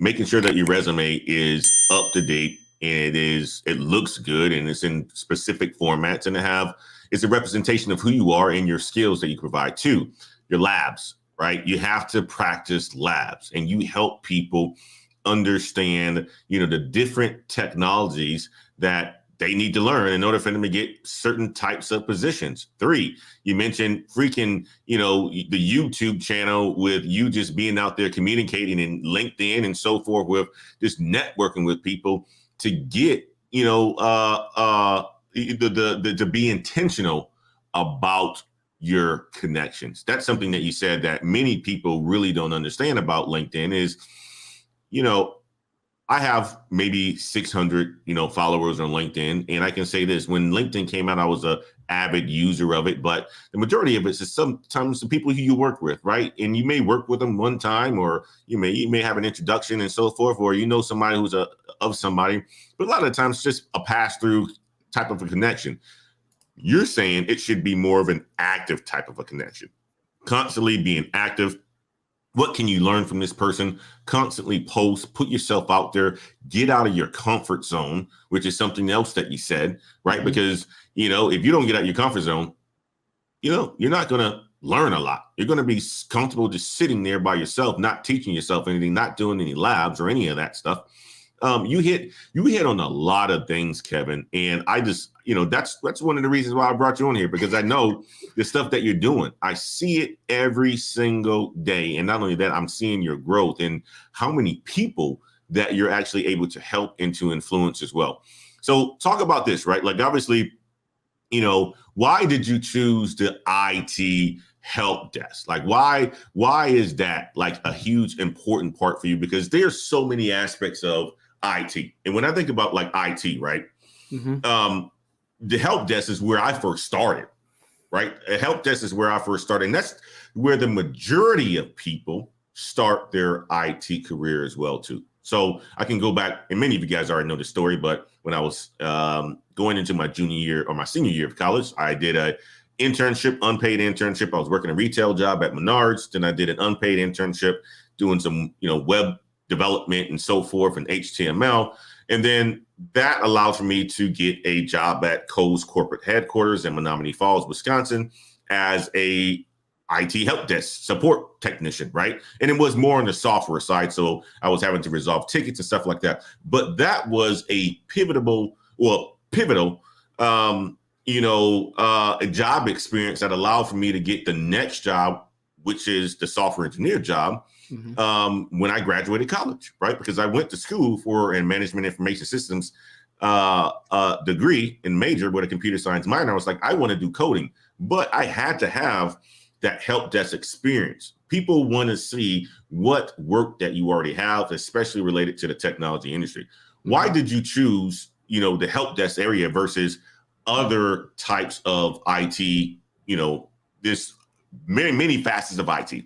making sure that your resume is up to date and it looks good and it's in specific formats and it's a representation of who you are and your skills that you provide. Two, your labs, right? You have to practice labs and you help people understand, the different technologies that they need to learn in order for them to get certain types of positions. Three, you mentioned freaking, the YouTube channel with you just being out there communicating in LinkedIn and so forth with just networking with people to get, to be intentional about your connections. That's something that you said that many people really don't understand about LinkedIn is, I have maybe 600, followers on LinkedIn. And I can say this, when LinkedIn came out, I was a avid user of it, but the majority of it is sometimes the people who you work with, right? And you may work with them one time, or you may have an introduction and so forth, or somebody who's of somebody, but a lot of the times it's just a pass-through type of a connection. You're saying it should be more of an active type of a connection, constantly being active. What can you learn from this person? Constantly post, put yourself out there, get out of your comfort zone, which is something else that you said, right? Mm-hmm. Because, if you don't get out of your comfort zone, you're not going to learn a lot. You're going to be comfortable just sitting there by yourself, not teaching yourself anything, not doing any labs or any of that stuff. You hit on a lot of things, Kevin. And I just, that's one of the reasons why I brought you on here, because I know the stuff that you're doing. I see it every single day. And not only that, I'm seeing your growth and how many people that you're actually able to help and to influence as well. So talk about this, right? Like, obviously, why did you choose the IT help desk? Like, why is that like a huge important part for you? Because there's so many aspects of IT. And when I think about like IT, right? Mm-hmm. The help desk is where I first started, right? A help desk is where I first started. And that's where the majority of people start their IT career as well, too. So I can go back, and many of you guys already know the story, but when I was going into my junior year or my senior year of college, I did a internship, unpaid internship. I was working a retail job at Menards. Then I did an unpaid internship doing some, web development and so forth and HTML. And then that allowed for me to get a job at Kohl's corporate headquarters in Menominee Falls, Wisconsin, as a IT help desk support technician, right? And it was more on the software side. So I was having to resolve tickets and stuff like that. But that was a pivotal a job experience that allowed for me to get the next job, which is the software engineer job, when I graduated college, right? Because I went to school for a management information systems degree and major with a computer science minor. I was like, I want to do coding, but I had to have that help desk experience. People want to see what work that you already have, especially related to the technology industry. Why did you choose, the help desk area versus other types of IT, there's many facets of IT,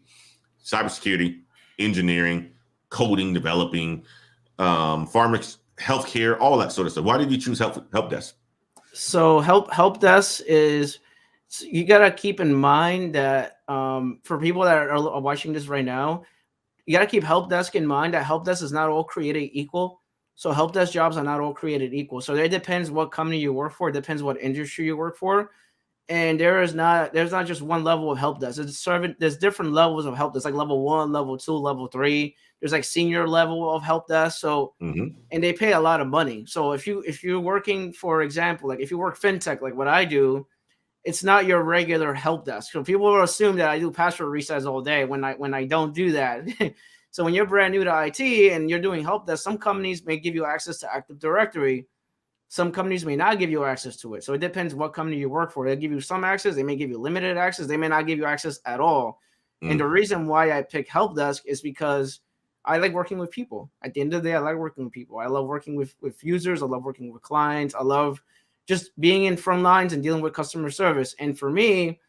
cybersecurity, engineering, coding, developing, healthcare, all that sort of stuff. Why did you choose help desk? So help desk is, you got to keep in mind that for people that are watching this right now, you got to keep help desk in mind that help desk is not all created equal. So help desk jobs are not all created equal. So it depends what company you work for. It depends what industry you work for. And there's not just one level of help desk. There's different levels of help desk, like level 1, level 2, level 3. There's like senior level of help desk. So, and they pay a lot of money. So if you're working, for example, like if you work fintech, like what I do, it's not your regular help desk. So people will assume that I do password resets all day when I don't do that. So when you're brand new to IT and you're doing help desk, some companies may give you access to Active Directory. Some companies may not give you access to it. So it depends what company you work for. They'll give you some access. They may give you limited access. They may not give you access at all. And the reason why I pick help desk is because I like working with people. At the end of the day, I like working with people. I love working with users. I love working with clients. I love just being in front lines and dealing with customer service. And for me,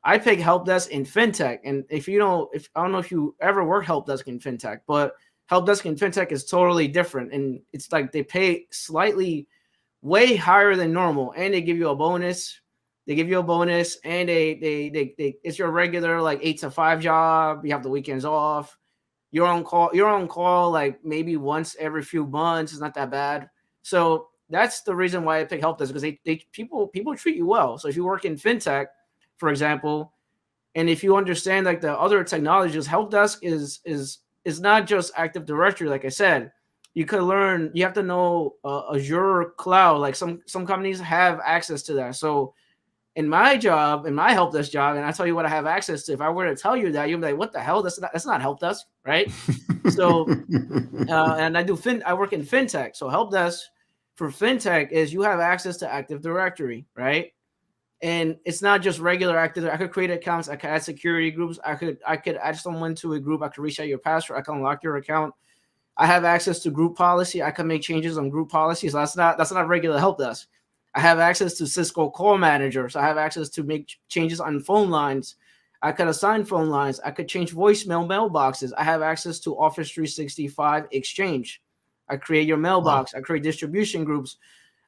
I pick help desk in fintech. And I don't know if you ever work help desk in fintech, but help desk in fintech is totally different. And it's like they pay slightly way higher than normal, and they give you a bonus. And they it's your regular like 8 to 5 job. You have the weekends off. You're on call. You're on call like maybe once every few months. It's not that bad. So that's the reason why I pick help desk, because people treat you well. So if you work in fintech, for example, and if you understand like the other technologies, help desk is not just Active Directory. Like I said, you could learn. You have to know Azure Cloud. Like some companies have access to that. So in my job, in my help desk job, and I tell you what I have access to. If I were to tell you that, you'd be like, "What the hell? That's not help desk, right?" So, and I work in fintech. So help desk for fintech is you have access to Active Directory, right? And it's not just regular Active. I could create accounts. I could add security groups. I could add someone to a group. I could reset your password. I can unlock your account. I have access to group policy. I can make changes on group policies. That's not regular help desk. I have access to Cisco Call Manager. So I have access to make changes on phone lines. I could assign phone lines. I could change voicemail mailboxes. I have access to Office 365 Exchange. I create your mailbox. Wow. I create distribution groups.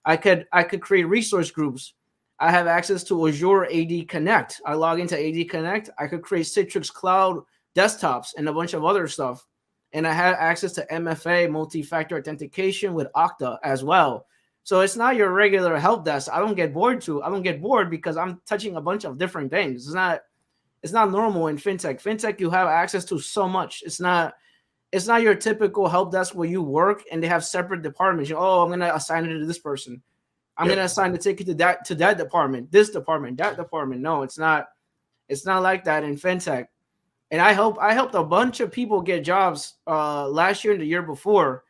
I could create resource groups. I have access to Azure AD Connect. I log into AD Connect. I could create Citrix Cloud desktops and a bunch of other stuff. And I have access to MFA, multi-factor authentication with Okta as well. So it's not your regular help desk. I don't get bored because I'm touching a bunch of different things. It's not normal in fintech. Fintech, you have access to so much. It's not your typical help desk where you work and they have separate departments. I'm going to assign it to this person. I'm going to assign the ticket to that department, this department, that department. No, it's not like that in fintech. And I helped a bunch of people get jobs last year and the year before,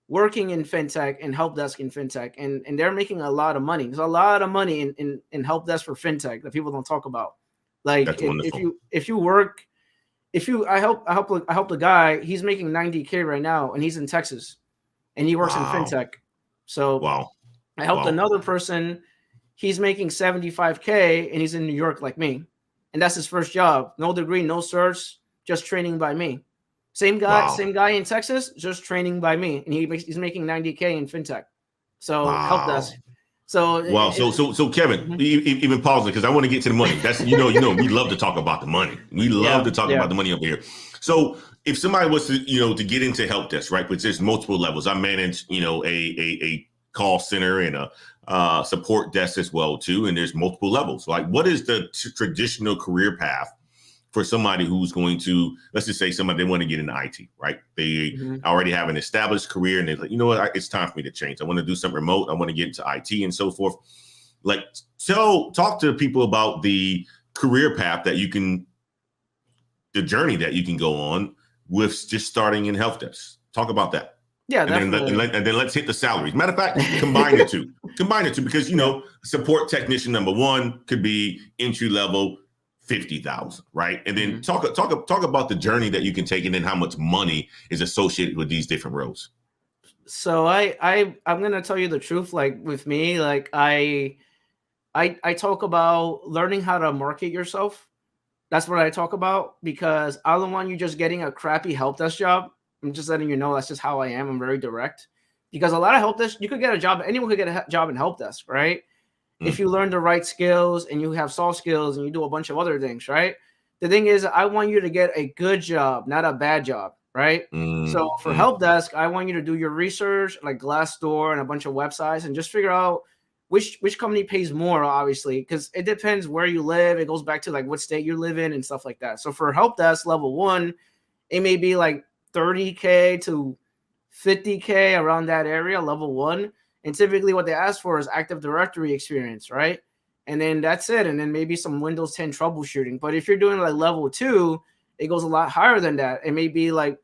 working in fintech and help desk in fintech, and they're making a lot of money. There's a lot of money in help desk for fintech that people don't talk about. Like I help a guy, he's making $90K right now, and he's in Texas, and he works in fintech. So I helped another person, he's making $75K, and he's in New York like me, and that's his first job. No degree, no certs, just training by me. Same guy in Texas, just training by me, and he's making $90K in fintech. So help desk. So Kevin, even pause it because I want to get to the money. That's we love to talk about the money. We love to talk about the money over here. So if somebody was to get into help desk, right? But there's multiple levels. I manage a call center and a support desk as well too, and there's multiple levels. Like, what is the traditional career path for somebody who's going to, let's just say they want to get into IT, right? They already have an established career and they're like, you know what, it's time for me to change. I want to do something remote. I want to get into IT and so forth. Like, talk to people about the career path the journey that you can go on with just starting in help desk. Talk about that. Yeah, and then let's hit the salaries. Matter of fact, combine the two. Because support technician number one could be entry level, 50,000, right? And then talk about the journey that you can take, and then how much money is associated with these different roles. So I'm gonna tell you the truth. Like with me, like I talk about learning how to market yourself. That's what I talk about, because I don't want you just getting a crappy help desk job. I'm just letting you know that's just how I am. I'm very direct, because a lot of help desk, you could get a job. Anyone could get a job in help desk, right? If you learn the right skills and you have soft skills and you do a bunch of other things, right? The thing is, I want you to get a good job, not a bad job, right? So for help desk, I want you to do your research, like Glassdoor and a bunch of websites, and just figure out which company pays more, obviously, because it depends where you live. It goes back to like what state you live in and stuff like that. So for help desk level 1, it may be like $30K to $50K, around that area, level 1. And typically what they ask for is Active Directory experience, right? And then that's it. And then maybe some Windows 10 troubleshooting. But if you're doing like level 2, it goes a lot higher than that. It may be like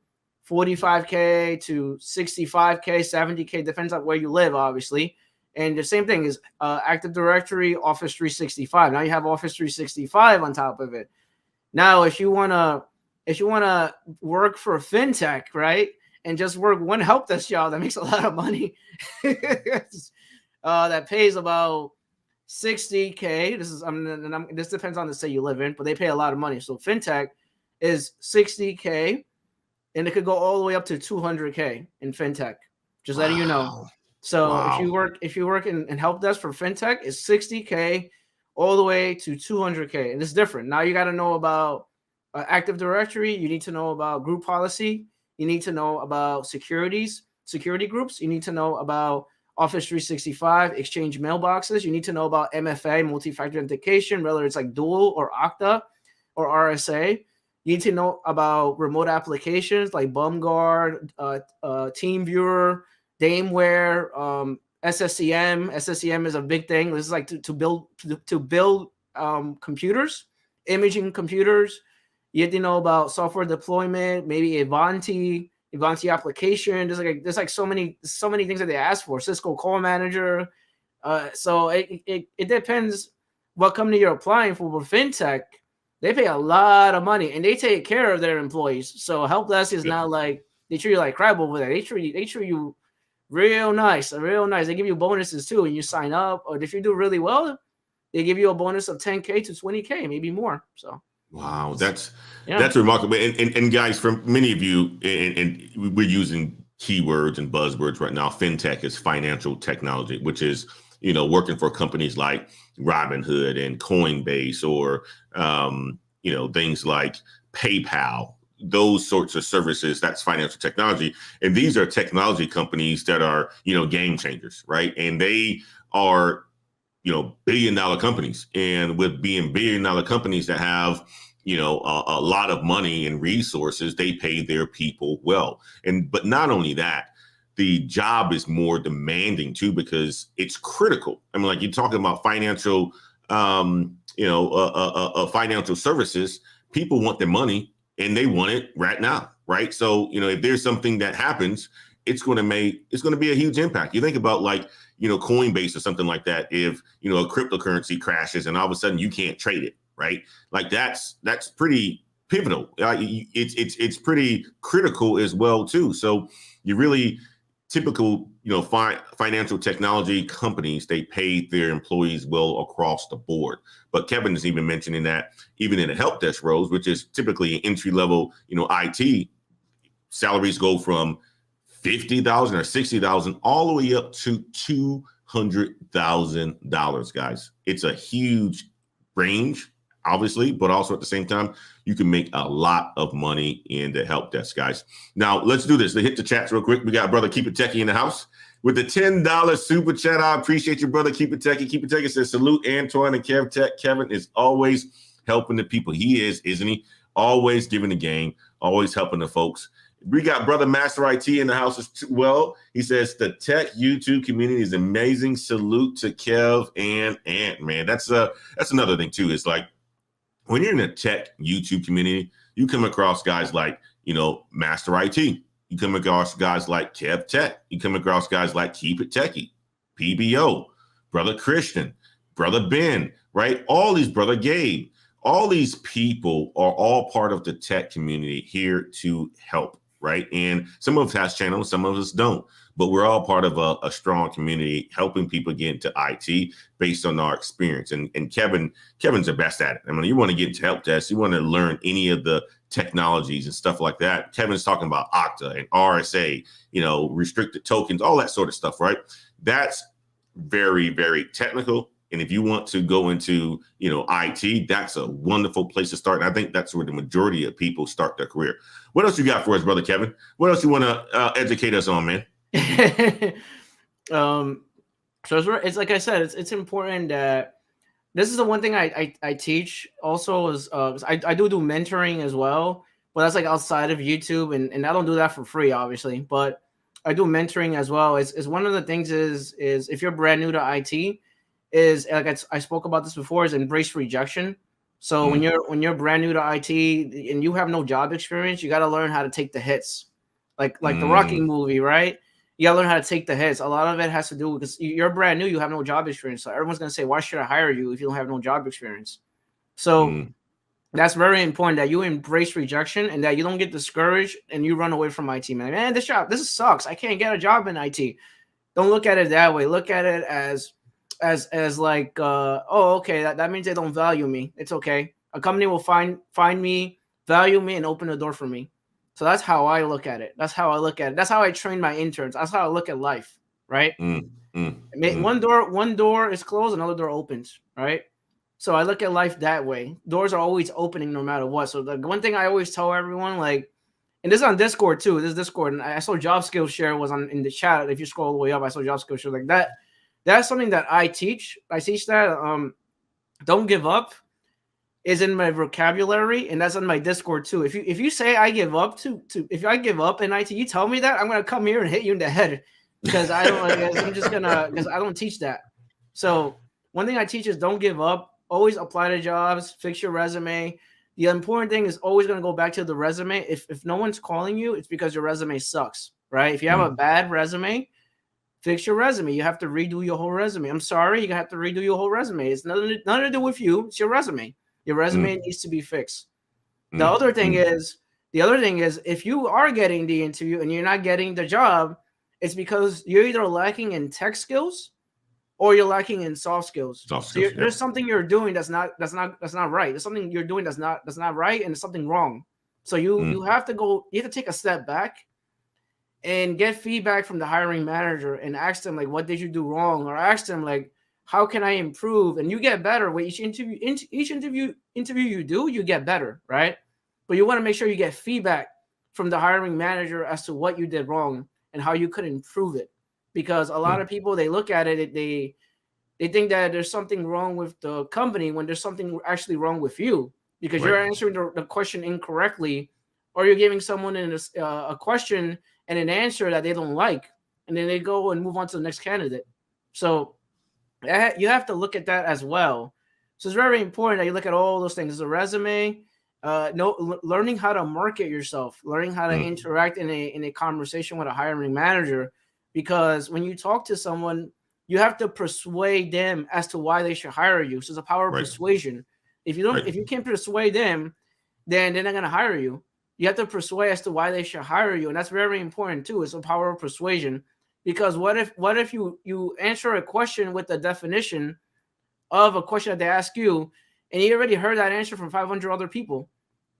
$45K to $65K, $70K, depends on where you live, obviously. And the same thing is Active Directory, Office 365. Now you have Office 365 on top of it. Now, if you wanna work for fintech, right, and just work one help desk job that makes a lot of money, that pays about $60K. This depends on the state you live in, but they pay a lot of money. So fintech is $60K, and it could go all the way up to $200K in fintech. Just letting you know. So if you work in help desk for fintech, it's $60K all the way to $200K, and it's different. Now you got to know about Active Directory. You need to know about group policy. You need to know about security groups. You need to know about Office 365, Exchange mailboxes. You need to know about MFA, multi-factor authentication, whether it's like Dual or Okta or RSA. You need to know about remote applications like BumGuard, TeamViewer, Dameware, SSCM. SSCM is a big thing. This is like to build computers, imaging computers. You have to know about software deployment, maybe Ivanti application. There's like so many things that they ask for. Cisco Call Manager. So it depends what company you're applying for. With fintech, they pay a lot of money and they take care of their employees. So help desk is not like they treat you like crap over there. They treat you real nice. They give you bonuses too when you sign up, or if you do really well, they give you a bonus of 10K to 20K, maybe more. So wow, that's remarkable. And guys, for many of you, and we're using keywords and buzzwords right now. Fintech is financial technology, which is, working for companies like Robinhood and Coinbase, or things like PayPal. Those sorts of services, that's financial technology. And these are technology companies that are, game changers, right? And they are, billion-dollar companies. And with being billion-dollar companies that have, a lot of money and resources, they pay their people well. But not only that, the job is more demanding too, because it's critical. I mean, like you're talking about financial, financial services. People want their money and they want it right now, right? So, if there's something that happens, it's going to be a huge impact. You think about like, Coinbase or something like that. If, a cryptocurrency crashes and all of a sudden you can't trade it, right? Like that's pretty pivotal. It's pretty critical as well too. So you really typical, financial technology companies, they pay their employees well across the board. But Kevin is even mentioning that even in the help desk roles, which is typically entry level, IT, salaries go from $50,000 or $60,000 all the way up to $200,000, guys. It's a huge range, obviously, but also at the same time, you can make a lot of money in the help desk, guys. Now, let's do this. Let's hit the chats real quick. We got brother Keep It Techie in the house with the $10 super chat. I appreciate you, brother. Keep It Techie. Keep It Techie says, salute Antoine and Kev Tech. Kevin is always helping the people. He is, isn't he? Always giving the game, always helping the folks. We got brother Master IT in the house as well. He says the tech YouTube community is amazing. Salute to Kev and Ant, man. That's another thing too. It's like when you're in a tech YouTube community, you come across guys like, Master IT. You come across guys like Kev Tech. You come across guys like Keep It Techie, PBO, brother Christian, brother Ben, right? All these, brother Gabe, all these people are all part of the tech community here to help. Right. And some of us has channels, some of us don't, but we're all part of a strong community helping people get into IT based on our experience. And Kevin's the best at it. I mean, you want to get into help desk, you want to learn any of the technologies and stuff like that. Kevin's talking about Okta and RSA, restricted tokens, all that sort of stuff. Right. That's very, very technical. And if you want to go into, IT, that's a wonderful place to start. And I think that's where the majority of people start their career. What else you got for us, brother Kevin? What else you want to educate us on, man? So it's like I said, it's important that this is the one thing I teach also is I do mentoring as well, but that's like outside of YouTube, and I don't do that for free, obviously, but I do mentoring as well. Is one of the things is if you're brand new to IT, is like I spoke about this before, is embrace rejection. So when you're brand new to IT and you have no job experience, you got to learn how to take the hits, like the Rocky movie, right? You got to learn how to take the hits. A lot of it has to do because you're brand new, you have no job experience. So everyone's gonna say, "Why should I hire you if you don't have no job experience?" So that's very important that you embrace rejection and that you don't get discouraged and you run away from IT. Man, this sucks. I can't get a job in IT. Don't look at it that way. Look at it as like, oh, okay, that means they don't value me. It's okay. A company will find me, value me, and open the door for me. So that's how I look at it. That's how I train my interns. That's how I look at life, right? One door is closed, another door opens, right? So I look at life that way. Doors are always opening no matter what. So the one thing I always tell everyone, like, and this is on Discord too. This is Discord, and I saw Job Skills Share was in the chat. If you scroll all the way up, I saw Job Skills Share like that. That's something that I teach. I teach that. Don't give up is in my vocabulary, and that's on my Discord too. If you say I give up if I give up in IT, you tell me that, I'm gonna come here and hit you in the head because I don't. I'm just gonna because I don't teach that. So one thing I teach is don't give up. Always apply to jobs. Fix your resume. The important thing is always going to go back to the resume. If no one's calling you, it's because your resume sucks, right? If you have a bad resume, fix your resume. You have to redo your whole resume. I'm sorry, you have to redo your whole resume. It's nothing to do with you. It's your resume. Your resume needs to be fixed. The other thing is, if you are getting the interview and you're not getting the job, it's because you're either lacking in tech skills or you're lacking in soft skills. There's something you're doing that's not right. There's something you're doing that's not right, and there's something wrong. So you have to take a step back and get feedback from the hiring manager and ask them like, what did you do wrong? Or ask them like, how can I improve? And you get better with each interview you do, you get better, right? But you want to make sure you get feedback from the hiring manager as to what you did wrong and how you could improve it. Because a lot of people, they look at it, they think that there's something wrong with the company when there's something actually wrong with you because you're answering the question incorrectly, or you're giving someone a question and an answer that they don't like, and then they go and move on to the next candidate. So you have to look at that as well. So it's very important that you look at all those things. The resume, learning how to market yourself, learning how to interact in a conversation with a hiring manager. Because when you talk to someone, you have to persuade them as to why they should hire you. So it's a power of persuasion. If you can't persuade them, then they're not going to hire you. You have to persuade as to why they should hire you, and that's very important too. It's a power of persuasion. Because what if you answer a question with the definition of a question that they ask you, and you already heard that answer from 500 other people,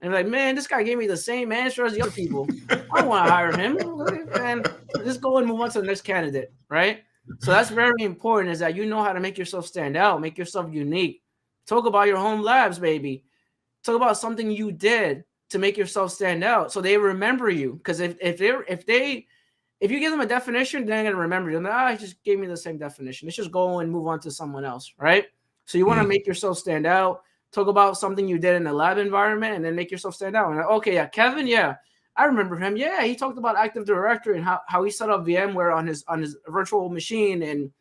and you're like, man, this guy gave me the same answer as the other people. I don't want to hire him. And just go and move on to the next candidate, right? So that's very important, is that you know how to make yourself stand out, make yourself unique. Talk about your home labs, baby. Talk about something you did to make yourself stand out, so they remember you. Because if you give them a definition, they're gonna remember you. He just gave me the same definition. Let's just go and move on to someone else, right? So you want to make yourself stand out. Talk about something you did in the lab environment, and then make yourself stand out. And okay, yeah, Kevin, yeah, I remember him. Yeah, he talked about Active Directory and how he set up VMware on his virtual machine, and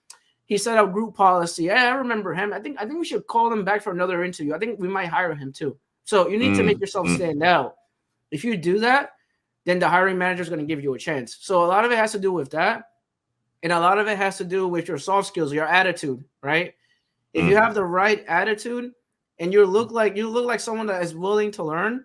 he set up group policy. Yeah, I remember him. I think we should call him back for another interview. I think we might hire him too. So you need to make yourself stand out. If you do that, then the hiring manager is going to give you a chance. So a lot of it has to do with that, and a lot of it has to do with your soft skills, your attitude, right? If you have the right attitude and you look like someone that is willing to learn,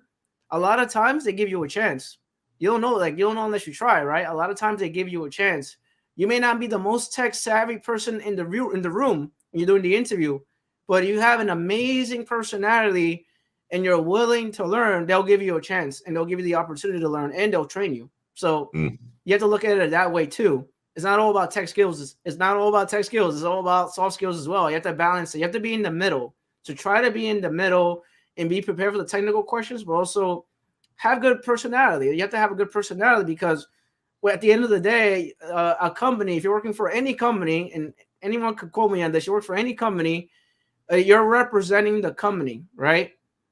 a lot of times they give you a chance. You don't know unless you try, right? A lot of times they give you a chance. You may not be the most tech savvy person in the room when you're doing the interview, but you have an amazing personality and you're willing to learn, they'll give you a chance, and they'll give you the opportunity to learn, and they'll train you. So you have to look at it that way too. It's not all about tech skills. It's not all about tech skills. It's all about soft skills as well. You have to balance it. You have to be in the middle. So try to be in the middle and be prepared for the technical questions, but also have good personality. You have to have a good personality because at the end of the day, a company, if you're working for any company, and anyone could quote me on this, you work for any company, you're representing the company, right?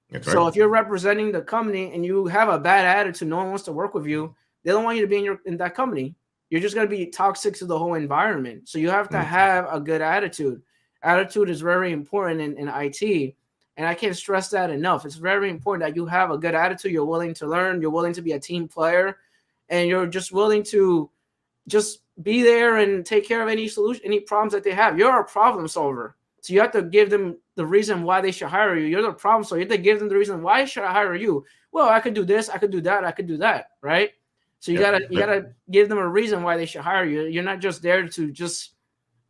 That's right. So if you're representing the company and you have a bad attitude, no one wants to work with you, they don't want you to be in that company. You're just going to be toxic to the whole environment. So you have to have a good attitude. Attitude is very important in IT. And I can't stress that enough. It's very important that you have a good attitude. You're willing to learn. You're willing to be a team player. And you're just willing to just be there and take care of any problems that they have. You're a problem solver. So you have to give them the reason why they should hire you. You're the problem solver. You have to give them the reason why should I hire you. Well, I could do this. I could do that. I could do that. Right. So you gotta give them a reason why they should hire you. You're not just there to just,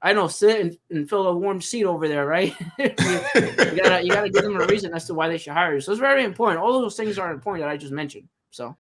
I don't know, sit and fill a warm seat over there, right? you gotta give them a reason as to why they should hire you. So it's very important. All of those things are important that I just mentioned. So